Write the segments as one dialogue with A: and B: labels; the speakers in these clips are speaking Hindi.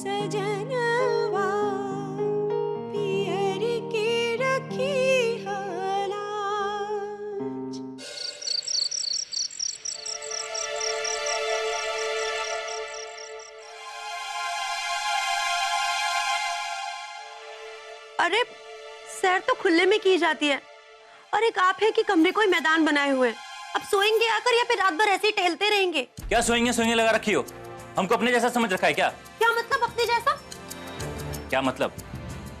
A: सजनवा पियर के रखी हालाज।
B: अरे सैर तो खुले में की जाती है और एक आप है कि कमरे को ही मैदान बनाए हुए हैं। अब सोएंगे आकर या फिर रात भर ऐसे ही टहलते रहेंगे?
C: क्या सोएंगे सोएंगे लगा रखी हो? हमको अपने जैसा समझ रखा है क्या?
B: क्या मतलब अपने जैसा?
C: क्या मतलब?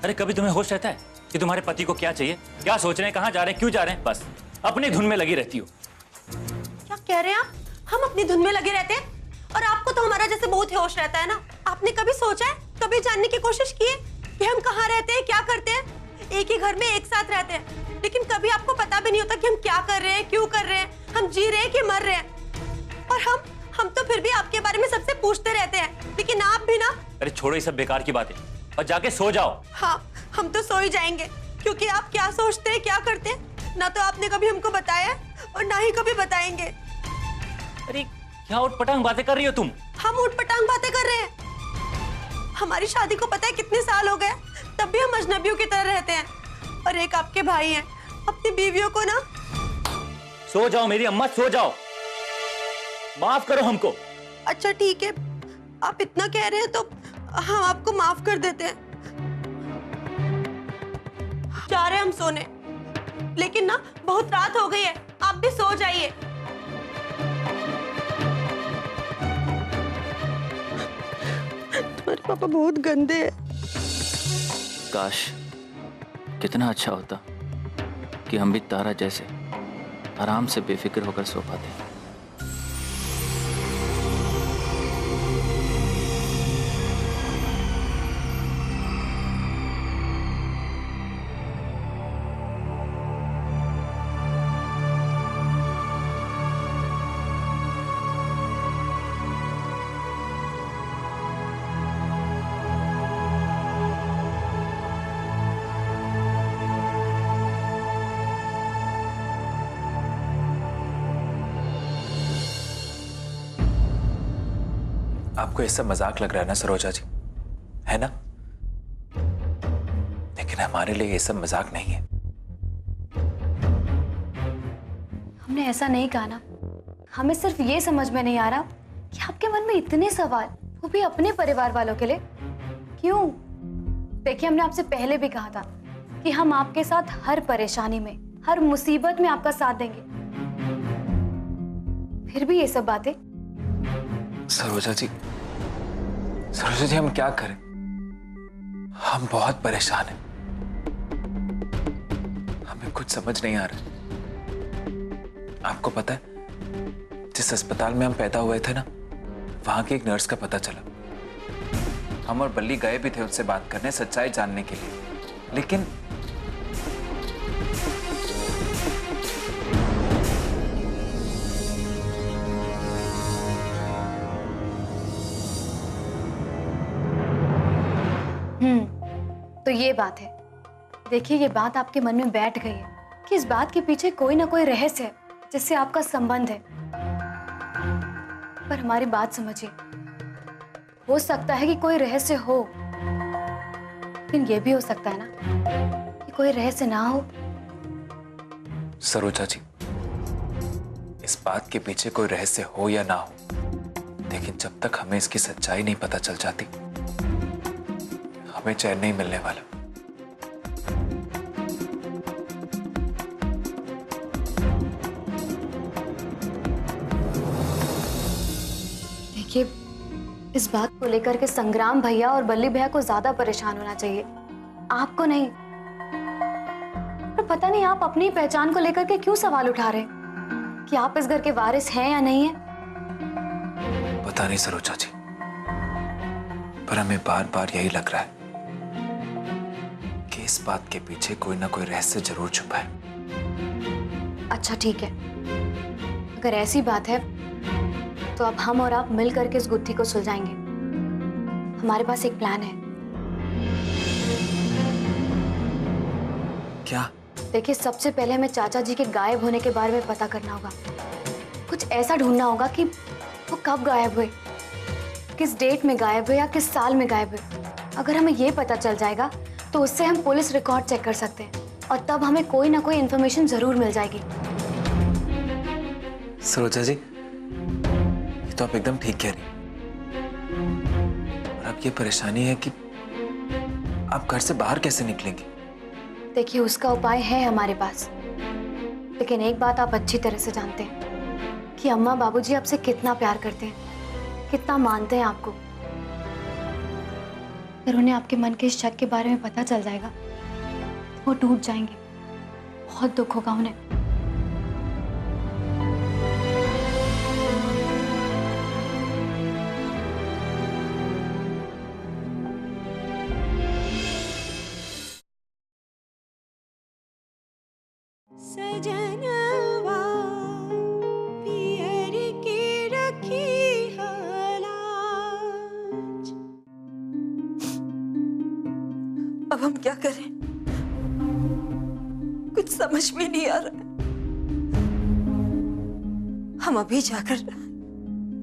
C: अरे कभी तुम्हें होश रहता है कि तुम्हारे पति को क्या चाहिए, क्या सोच रहे हैं, कहाँ जा रहे हैं, क्यों जा रहे हैं? बस अपनी धुन में लगी रहती हो।
B: क्या कह रहे हैं आप? हम अपनी धुन में लगे रहते हैं और आपको तो हमारा जैसे बहुत होश रहता है ना। आपने कभी सोचा है, कभी जानने की कोशिश की है कि हम कहाँ रहते हैं, क्या करते हैं? एक ही घर में एक साथ रहते हैं, लेकिन कभी आपको पता भी नहीं होता कि हम क्या कर रहे हैं, क्यों कर रहे हैं, हम जी रहे हैं कि मर रहे हैं। और हम तो फिर भी आपके बारे में सबसे पूछते रहते हैं, लेकिन आप भी ना।
C: अरे छोड़ो ये सब बेकार की बातें और जाके सो जाओ।
B: हाँ, हम तो सो ही जाएंगे, क्योंकि आप क्या सोचते हैं, क्या करते हैं, ना तो आपने कभी हमको बताया और ना ही कभी बताएंगे।
C: अरे क्या उटपटांग बातें कर रही हो तुम?
B: हम उटपटांग बातें कर रहे हैं? हमारी शादी को पता है कितने साल हो गए, तब भी हम अजनबियों की तरह रहते हैं। और एक आपके भाई हैं, अपनी बीवियों को ना।
C: सो जाओ मेरी अम्मा, सो जाओ, माफ करो हमको।
B: अच्छा ठीक है, आप इतना कह रहे हैं तो हम आपको माफ कर देते हैं। जा रहे हैं हम सोने, लेकिन ना बहुत रात हो गई है, आप भी सो जाइए। तुम्हारे पापा बहुत गंदे हैं।
C: काश कितना अच्छा होता कि हम भी तारा जैसे आराम से बेफिक्र होकर सो पाते।
D: आपको ये सब मजाक लग रहा है ना सरोजा जी, है ना? लेकिन हमारे लिए ये सब मजाक नहीं है।
E: हमने ऐसा नहीं कहा ना। हमें सिर्फ ये समझ में नहीं आ रहा कि आपके मन में इतने सवाल, वो भी अपने परिवार वालों के लिए, क्यों? देखिए, हमने आपसे पहले भी कहा था कि हम आपके साथ हर परेशानी में, हर मुसीबत में आपका साथ देंगे। फिर भी ये सब बातें।
D: सरोजा जी, हम क्या करें? हम बहुत परेशान हैं। हमें कुछ समझ नहीं आ रहा। आपको पता है, जिस अस्पताल में हम पैदा हुए थे ना, वहां की एक नर्स का पता चला। हम और बल्ली गए भी थे उससे बात करने, सच्चाई जानने के लिए, लेकिन
E: तो ये बात है। देखिए, ये बात आपके मन में बैठ गई है कि इस बात के पीछे कोई ना कोई रहस्य है जिससे आपका संबंध है। पर हमारी बात समझिए, हो सकता है कि कोई रहस्य हो, लेकिन ये भी हो सकता है ना कि कोई रहस्य ना हो।
D: सरोजा जी, इस बात के पीछे कोई रहस्य हो या ना हो, लेकिन जब तक हमें इसकी सच्चाई नहीं पता चल जाती, हमें चैन नहीं मिलने वाला।
E: देखिए, इस बात को लेकर के संग्राम भैया और बल्ली भैया को ज्यादा परेशान होना चाहिए, आपको नहीं। पर पता नहीं आप अपनी पहचान को लेकर के क्यों सवाल उठा रहे हैं कि आप इस घर के वारिस हैं या नहीं है।
D: पता नहीं सरोजा जी, पर हमें बार बार यही लग रहा है कि इस बात के पीछे कोई ना कोई रहस्य जरूर छुपा है।
E: अच्छा ठीक है, अगर ऐसी बात है तो अब हम और आप मिल करके इस गुत्थी को सुलझाएंगे। हमारे पास एक प्लान है।
D: क्या?
E: देखिए, सबसे पहले हमें चाचा जी के गायब होने के बारे में पता करना होगा। कुछ ऐसा ढूंढना होगा कि वो कब गायब हुए, किस डेट में गायब हुए या किस साल में गायब हुए, अगर हमें ये पता चल जाएगा तो उससे हम पुलिस रिकॉर्ड चेक कर सकते हैं और तब हमें कोई ना कोई इन्फॉर्मेशन जरूर मिल जाएगी।
D: सरोजा जी, ये तो आप एकदम ठीक कह रही हैं। और अब ये परेशानी है कि आप घर से बाहर कैसे निकलेंगे?
E: देखिए, उसका उपाय है हमारे पास, लेकिन एक बात आप अच्छी तरह से जानते हैं कि अम्मा बाबूजी आपसे कितना प्यार करते हैं, कितना मानते हैं आपको। अगर उन्हें आपके मन के इस शक के बारे में पता चल जाएगा तो वो टूट जाएंगे, बहुत दुख होगा उन्हें।
A: सजनवा पियर के रखी हलाज।
B: अब हम क्या करें, कुछ समझ में नहीं आ रहा है। हम अभी जाकर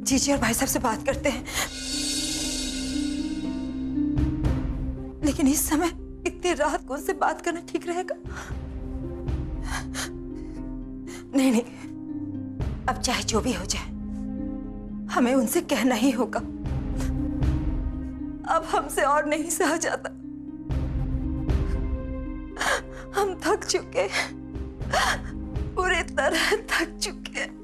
B: जीजी और भाई साहब से बात करते हैं, लेकिन इस समय इतनी रात को उनसे बात करना ठीक रहेगा? नहीं नहीं, अब चाहे जो भी हो जाए हमें उनसे कहना ही होगा। अब हमसे और नहीं सहा जाता, हम थक चुके हैं, पूरी तरह थक चुके हैं।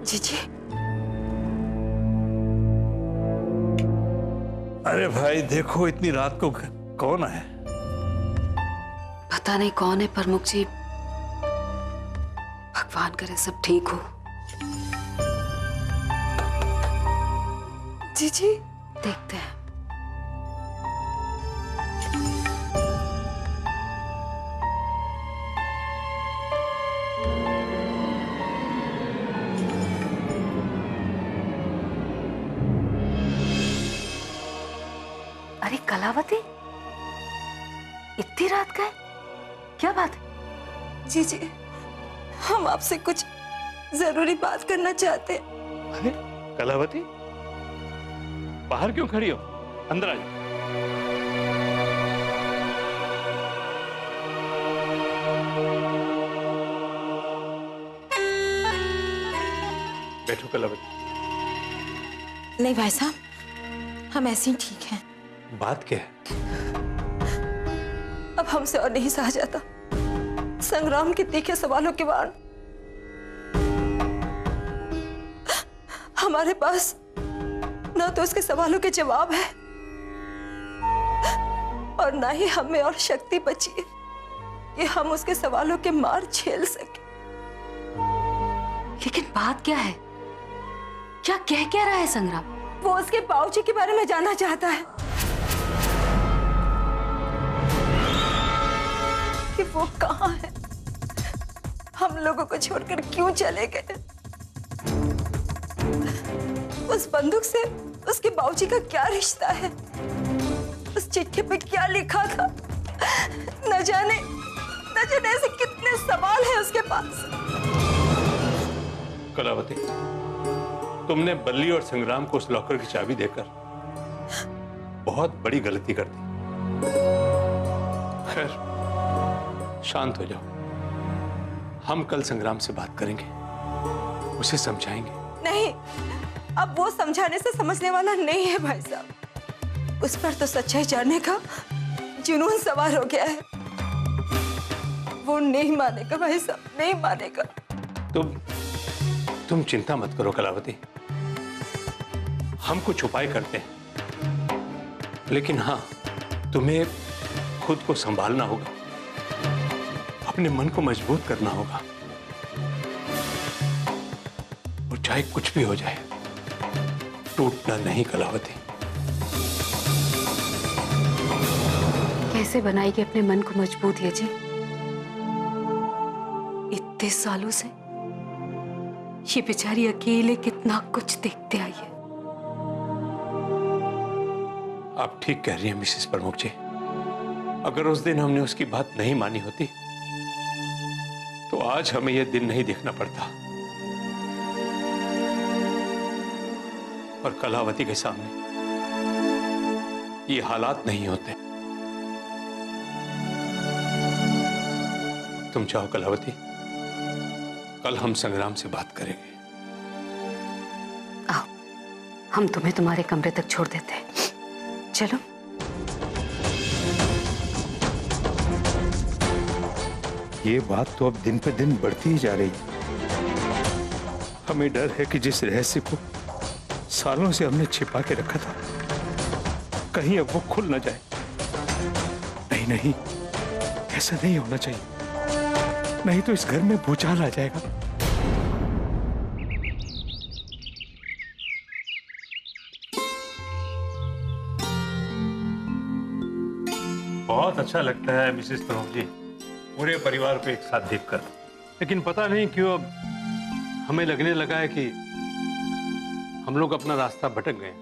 B: जीजी,
F: अरे भाई देखो, इतनी रात को कौन है?
G: पता नहीं कौन है प्रमुख जी, भगवान करे सब ठीक हो।
B: जीजी,
G: देखते हैं। अरे कलावती, इतनी रात का है, क्या बात है?
B: जीजी, हम आपसे कुछ जरूरी बात करना चाहते हैं।
F: अरे कलावती, बाहर क्यों खड़ी हो? अंदर आ जाओ। बैठो कलावती।
B: नहीं भाई साहब, हम ऐसे ही ठीक हैं।
F: बात क्या है?
B: अब हमसे और नहीं सहा जाता संग्राम के तीखे सवालों के बाद। हमारे पास ना तो उसके सवालों के जवाब है और ना ही हमें और शक्ति बची है कि हम उसके सवालों के मार झेल सके।
G: लेकिन बात क्या है? क्या कह रहा है संग्राम?
B: वो उसके बाबूजी के बारे में जानना चाहता है कि वो कहाँ है, हम लोगों को छोड़कर क्यों चले गए, उस बंदूक से उसके बाबूजी का क्या रिश्ता है, उस चिट्ठी पे क्या लिखा था, न जाने ऐसे कितने सवाल हैं उसके पास।
F: कलावती, तुमने बल्ली और संग्राम को उस लॉकर की चाबी देकर बहुत बड़ी गलती कर दी। खैर, शांत हो जाओ, हम कल संग्राम से बात करेंगे, उसे समझाएंगे।
B: नहीं, अब वो समझाने से समझने वाला नहीं है भाई साहब, उस पर तो सच्चाई जानने का जुनून सवार हो गया है। वो नहीं मानेगा भाई साहब, नहीं मानेगा।
F: तुम चिंता मत करो कलावती, हम कुछ उपाय करते हैं, लेकिन हाँ, तुम्हें खुद को संभालना होगा, अपने मन को मजबूत करना होगा, और चाहे कुछ भी हो जाए टूटना नहीं कलावती।
G: कैसे बनाएगी अपने मन को मजबूत ये जी? इतने सालों से ये बेचारी अकेले कितना कुछ देखते आई है।
F: आप ठीक कह रही हैं मिसेस प्रमुख जी। अगर उस दिन हमने उसकी बात नहीं मानी होती तो आज हमें यह दिन नहीं देखना पड़ता और कलावती के सामने ये हालात नहीं होते। तुम चाहो कलावती, कल हम संग्राम से बात करेंगे।
G: आओ, हम तुम्हें तुम्हारे कमरे तक छोड़ देते हैं। चलो।
F: ये बात तो अब दिन पे दिन बढ़ती ही जा रही है। हमें डर है कि जिस रहस्य को सालों से हमने छिपा के रखा था कहीं अब वो खुल ना जाए। नहीं नहीं, ऐसा नहीं होना चाहिए, नहीं तो इस घर में भूचाल आ जाएगा। बहुत अच्छा लगता है मिसेस प्रमुख जी, पूरे परिवार को एक साथ देखकर। लेकिन पता नहीं क्यों अब हमें लगने लगा है कि हम लोग अपना रास्ता भटक गए।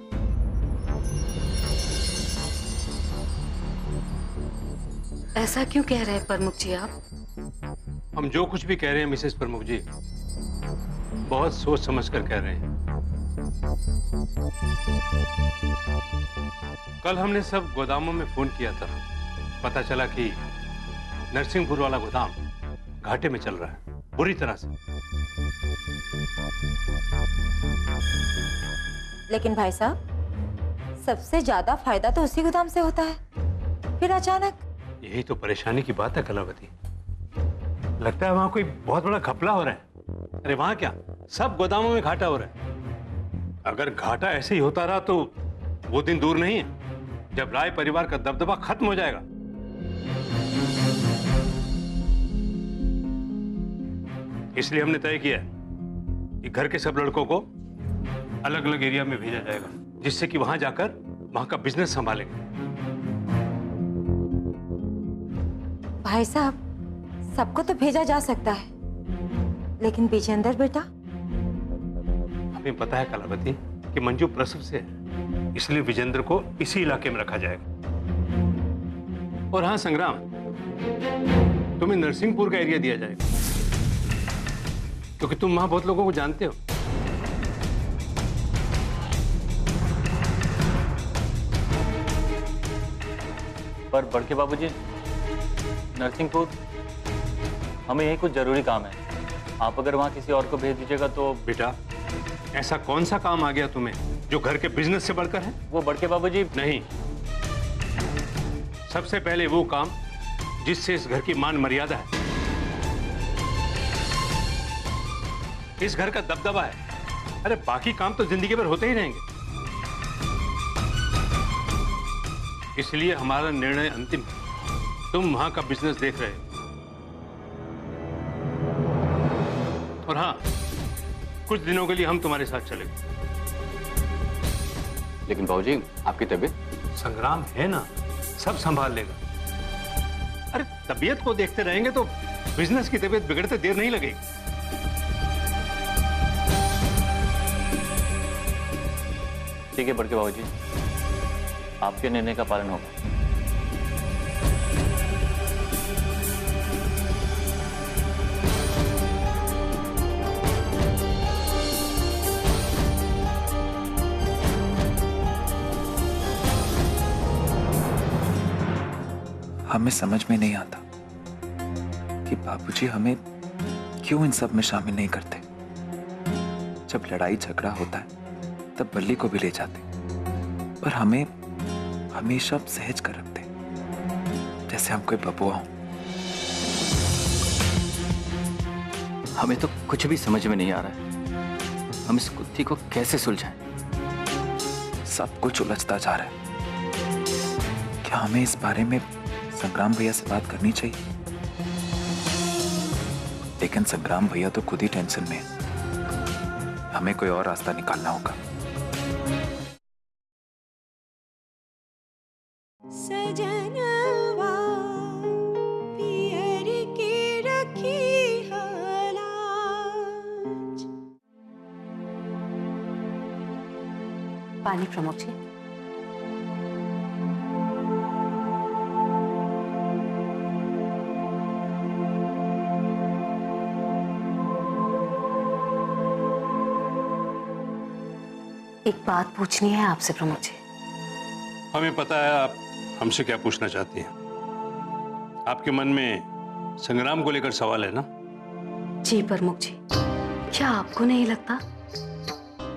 G: ऐसा क्यों कह रहे हैं प्रमुख जी आप?
F: हम जो कुछ भी कह रहे हैं मिसेस प्रमुख जी, बहुत सोच समझ कर कह रहे हैं। कल हमने सब गोदामों में फोन किया था। पता चला कि नरसिंहपुर वाला गोदाम घाटे में चल रहा है, बुरी तरह से।
A: लेकिन भाई साहब, सबसे ज्यादा फायदा तो उसी गोदाम से होता है, फिर अचानक?
F: यही तो परेशानी की बात है कलावती। लगता है वहां कोई बहुत बड़ा घपला हो रहा है। अरे वहां क्या, सब गोदामों में घाटा हो रहा है। अगर घाटा ऐसे ही होता रहा तो वो दिन दूर नहीं है जब राय परिवार का दबदबा खत्म हो जाएगा। इसलिए हमने तय किया है कि घर के सब लड़कों को अलग अलग एरिया में भेजा जाएगा, जिससे कि वहां जाकर वहां का बिजनेस संभालेंगे।
A: भाई साहब, सबको तो भेजा जा सकता है, लेकिन विजेंद्र बेटा?
F: हमें पता है कलावती कि मंजू प्रसव से है, इसलिए विजेंद्र को इसी इलाके में रखा जाएगा। और हाँ संग्राम, तुम्हें नरसिंहपुर का एरिया दिया जाएगा, क्योंकि तुम वहां बहुत लोगों को जानते हो।
C: पर बड़के बाबूजी, नरसिंहपुर हमें यही कुछ जरूरी काम है। आप अगर वहां किसी और को भेज दीजिएगा तो।
F: बेटा, ऐसा कौन सा काम आ गया तुम्हें जो घर के बिजनेस से बढ़कर है?
C: वो बड़के बाबूजी
F: नहीं, सबसे पहले वो काम जिससे इस घर की मान मर्यादा है, इस घर का दबदबा है। अरे बाकी काम तो जिंदगी भर होते ही रहेंगे। इसलिए हमारा निर्णय अंतिम है। तुम वहां का बिजनेस देख रहे हो। और हाँ, कुछ दिनों के लिए हम तुम्हारे साथ चलेंगे।
C: लेकिन बाबूजी, आपकी तबीयत?
F: संग्राम है ना, सब संभाल लेगा। अरे तबीयत को देखते रहेंगे तो बिजनेस की तबीयत बिगड़ते देर नहीं लगेगी।
C: ठीक है बड़के बाबूजी, आपके निर्णय का पालन होगा।
D: हमें समझ में नहीं आता कि बाबूजी हमें क्यों इन सब में शामिल नहीं करते। जब लड़ाई झगड़ा होता है तब बल्ली को भी ले जाते, पर हमें हमेशा सहज कर रखते, जैसे हम कोई बबुआ हो।
C: हमें तो कुछ भी समझ में नहीं आ रहा है, हम इस गुत्थी को कैसे सुलझाएं?
D: सब कुछ उलझता जा रहा है। क्या हमें इस बारे में संग्राम भैया से बात करनी चाहिए? लेकिन संग्राम भैया तो खुद ही टेंशन में है। हमें कोई और रास्ता निकालना होगा।
B: सजनवा पियर के रखी हलाज।
G: पानी प्रमुख जी। एक बात पूछनी है आपसे प्रमुख जी।
H: हमें पता है आप हमसे क्या पूछना चाहती हैं। आपके मन में संग्राम को लेकर सवाल है ना?
G: जी प्रमुख जी, क्या आपको नहीं लगता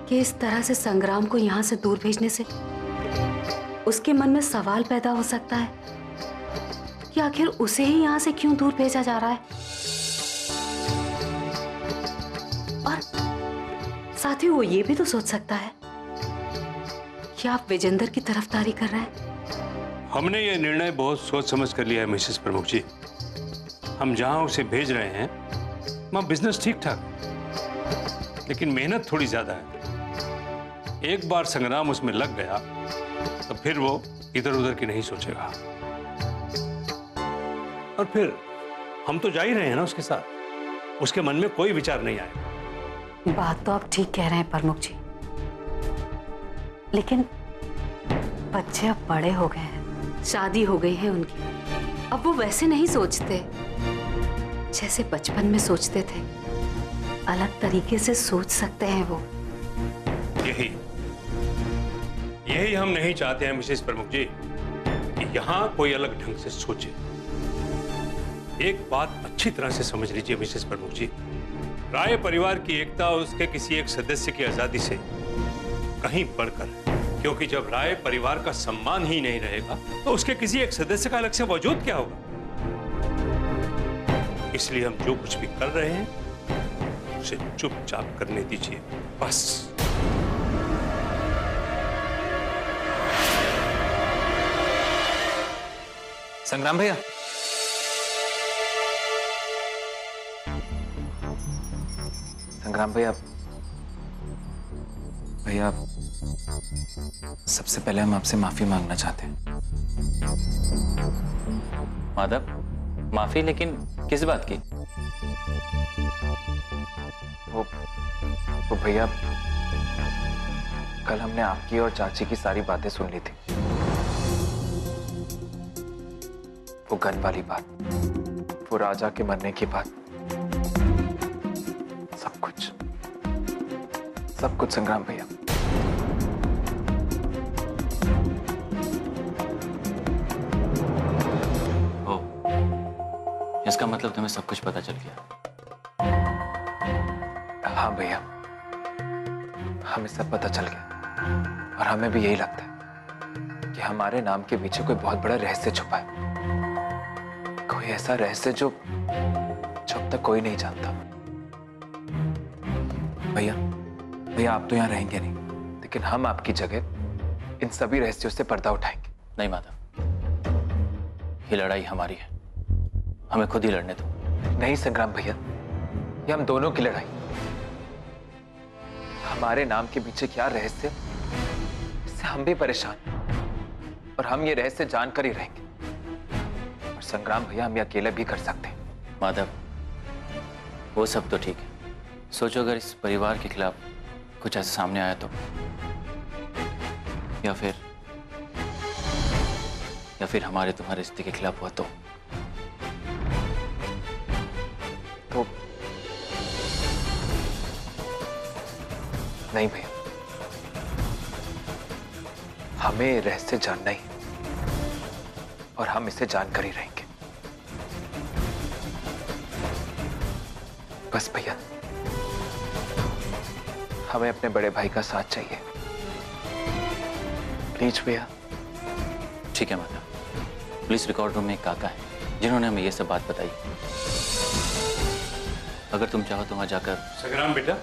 G: कि इस तरह से संग्राम को यहाँ से दूर भेजने से उसके मन में सवाल पैदा हो सकता है कि आखिर उसे ही यहाँ से क्यों दूर भेजा जा रहा है? और साथ ही वो ये भी तो सोच सकता है कि आप विजेंद्र की तरफदारी कर रहे हैं।
H: हमने ये निर्णय बहुत सोच समझ कर लिया है मिसेस प्रमुख जी। हम जहां उसे भेज रहे हैं वहां बिजनेस ठीक ठाक, लेकिन मेहनत थोड़ी ज्यादा है। एक बार संग्राम उसमें लग गया तो फिर वो इधर उधर की नहीं सोचेगा। और फिर हम तो जा ही रहे हैं ना उसके साथ, उसके मन में कोई विचार नहीं आएगा।
G: बात तो आप ठीक कह रहे हैं प्रमुख जी, लेकिन बच्चे अब बड़े हो गए हैं, शादी हो गई है उनकी। अब वो वैसे नहीं सोचते जैसे बचपन में सोचते थे। अलग तरीके से सोच सकते हैं वो।
H: यही हम नहीं चाहते हैं मिसेस प्रमुख जी कि यहाँ कोई अलग ढंग से सोचे। एक बात अच्छी तरह से समझ लीजिए मिसेस प्रमुख जी, राय परिवार की एकता उसके किसी एक सदस्य की आजादी से कहीं बढ़कर है। क्योंकि जब राय परिवार का सम्मान ही नहीं रहेगा तो उसके किसी एक सदस्य का अलग से वजूद क्या होगा। इसलिए हम जो कुछ भी कर रहे हैं उसे चुपचाप करने दीजिए, बस।
D: संग्राम भैया, संग्राम भैया, भैया सबसे पहले हम आपसे माफी मांगना चाहते हैं।
C: माधव, माफी? लेकिन किस बात की?
D: वो भैया, कल हमने आपकी और चाची की सारी बातें सुन ली थी। वो गन वाली बात, वो राजा के मरने की बात, सब कुछ संग्राम भैया।
C: ओ, इसका मतलब तुम्हें सब कुछ पता चल गया?
D: हाँ भैया, हमें सब पता चल गया और हमें भी यही लगता है कि हमारे नाम के पीछे कोई बहुत बड़ा रहस्य छुपा है। कोई ऐसा रहस्य जो अब तक कोई नहीं जानता। भैया, आप तो यहाँ रहेंगे नहीं, लेकिन हम आपकी जगह इन सभी रहस्यों से पर्दा उठाएंगे।
C: नहीं माधव, ये लड़ाई हमारी है, हमें खुद ही लड़ने दो।
D: नहीं संग्राम भैया, ये हम दोनों की लड़ाई। हमारे नाम के पीछे क्या रहस्य, इससे हम भी परेशान हैं और हम ये रहस्य जानकर ही रहेंगे। और संग्राम भैया, हम ये अकेले भी कर सकते हैं।
C: माधव, वो सब तो ठीक है, सोचो अगर इस परिवार के खिलाफ कुछ ऐसा सामने आया तो, या फिर हमारे तुम्हारे रिश्ते के खिलाफ हुआ तो
D: नहीं भैया, हमें रहस्य जानना ही और हम इसे जानकर ही रहेंगे। बस भैया, हमें अपने बड़े भाई का साथ चाहिए, प्लीज भैया।
C: ठीक है माधव, पुलिस रिकॉर्ड रूम में एक काका है जिन्होंने हमें ये सब बात बताई। अगर तुम चाहो तो वहां जाकर।
H: संग्राम बेटा,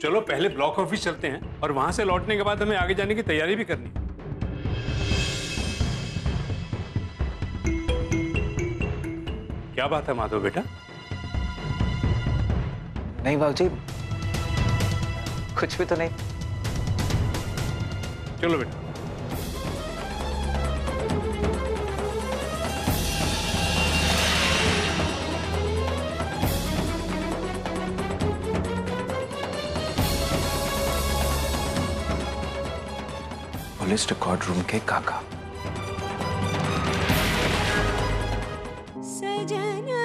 H: चलो पहले ब्लॉक ऑफिस चलते हैं और वहां से लौटने के बाद हमें आगे जाने की तैयारी भी करनी है। क्या बात है माधव बेटा?
D: नहीं बाबूजी, कुछ भी तो नहीं।
H: चलो बेटा।
D: पुलिस रिकॉर्ड रूम के काका।
B: सजना